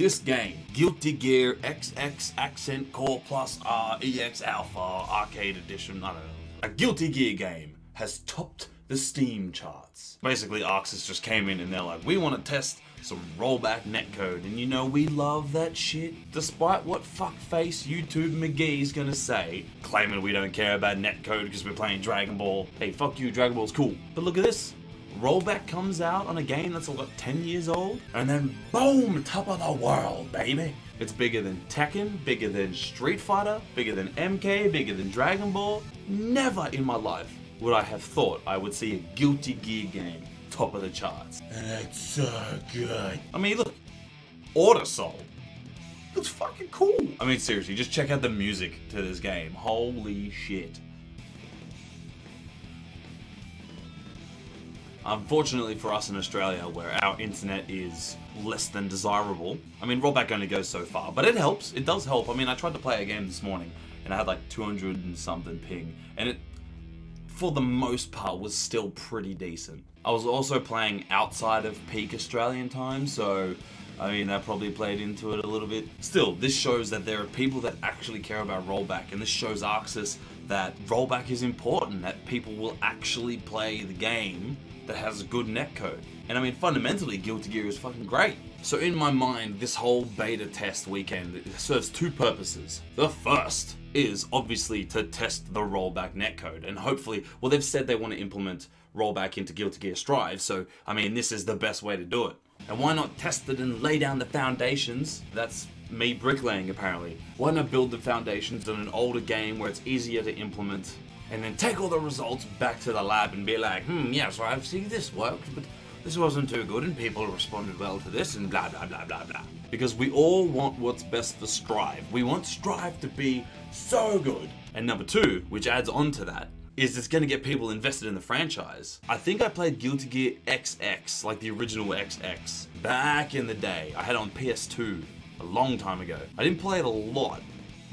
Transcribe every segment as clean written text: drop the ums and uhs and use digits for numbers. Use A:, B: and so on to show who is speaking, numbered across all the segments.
A: This game, Guilty Gear XX Accent Core Plus R EX Alpha Arcade Edition, I don't know. A Guilty Gear game has topped the Steam charts. Basically, Arxis just came in and they're like, we want to test some rollback netcode, and you know we love that shit. Despite what fuckface YouTube McGee's gonna say, claiming we don't care about netcode because we're playing Dragon Ball. Hey, fuck you, Dragon Ball's cool. But look at this. Rollback comes out on a game that's what, 10 years old? And then boom, top of the world, baby. It's bigger than Tekken, bigger than Street Fighter, bigger than MK, bigger than Dragon Ball. Never in my life would I have thought I would see a Guilty Gear game top of the charts. And it's so good. I mean, look, Order Soul looks fucking cool. I mean, seriously, just check out the music to this game. Holy shit. Unfortunately for us in Australia, where our internet is less than desirable, I mean, rollback only goes so far, but it helps. It does help. I mean, I tried to play a game this morning, and I had like 200 and something ping, and it, for the most part, was still pretty decent. I was also playing outside of peak Australian time, so I mean, that probably played into it a little bit. Still, this shows that there are people that actually care about rollback, and this shows Arxis that rollback is important, that people will actually play the game that has a good netcode. And I mean, fundamentally, Guilty Gear is fucking great. So in my mind, this whole beta test weekend serves two purposes. The first is obviously to test the rollback netcode, and hopefully, well, they've said they want to implement rollback into Guilty Gear Strive, so I mean, this is the best way to do it. And why not test it and lay down the foundations? That's me bricklaying, apparently. Why not build the foundations on an older game where it's easier to implement, and then take all the results back to the lab and be like, yeah, so I've seen this worked, but this wasn't too good and people responded well to this and blah, blah, blah, blah, blah. Because we all want what's best for Strive. We want Strive to be so good. And number two, which adds on to that, is it's gonna get people invested in the franchise. I think I played Guilty Gear XX, like the original XX, back in the day. I had it on PS2 a long time ago. I didn't play it a lot,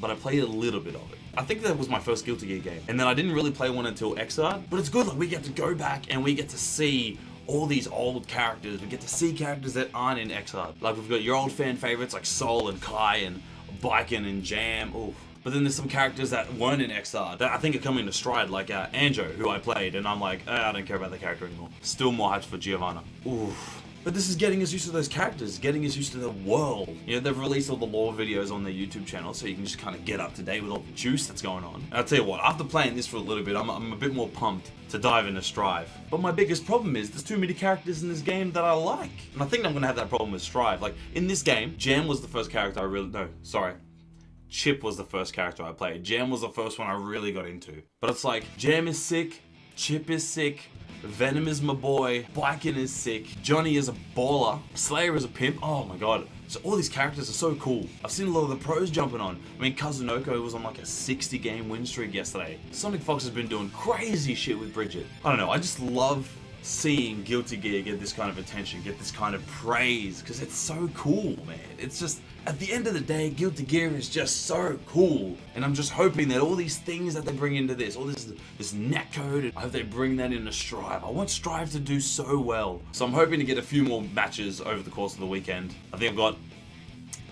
A: but I played a little bit of it. I think that was my first Guilty Gear game. And then I didn't really play one until XR, but it's good, like we get to go back and we get to see all these old characters. We get to see characters that aren't in XR. Like we've got your old fan favorites like Soul and Kai and Biken and Jam. Oof. But then there's some characters that weren't in XR that I think are coming to Stride, like Anjo, who I played, and I'm like, I don't care about the character anymore. Still more hyped for Giovanna. Oof. But this is getting us used to those characters, getting us used to the world. You know, they've released all the lore videos on their YouTube channel, so you can just kind of get up to date with all the juice that's going on. And I'll tell you what, after playing this for a little bit, I'm a bit more pumped to dive into Strive. But my biggest problem is there's too many characters in this game that I like. And I think I'm gonna have that problem with Strive. Like, in this game, Jam was the first character I really, no, sorry. Chip was the first character I played. Jam was the first one I really got into. But it's like, Jam is sick, Chip is sick, Venom is my boy, Biken is sick, Johnny is a baller, Slayer is a pimp. Oh my god. So all these characters are so cool. I've seen a lot of the pros jumping on. I mean, Kazunoko was on like a 60 game win streak yesterday. Sonic Fox has been doing crazy shit with Bridget. I don't know, I just love seeing Guilty Gear get this kind of attention, get this kind of praise, because it's so cool, man. It's just, at the end of the day, Guilty Gear is just so cool. And I'm just hoping that all these things that they bring into this, all this netcode, I hope they bring that into Strive. I want Strive to do so well. So I'm hoping to get a few more matches over the course of the weekend. I think I've got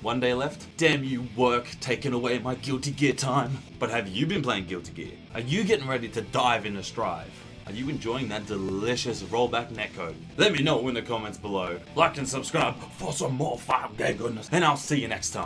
A: one day left. Damn you, work, taking away my Guilty Gear time. But have you been playing Guilty Gear? Are you getting ready to dive into Strive? Are you enjoying that delicious rollback netcode? Let me know in the comments below. Like and subscribe for some more 5K goodness, and I'll see you next time.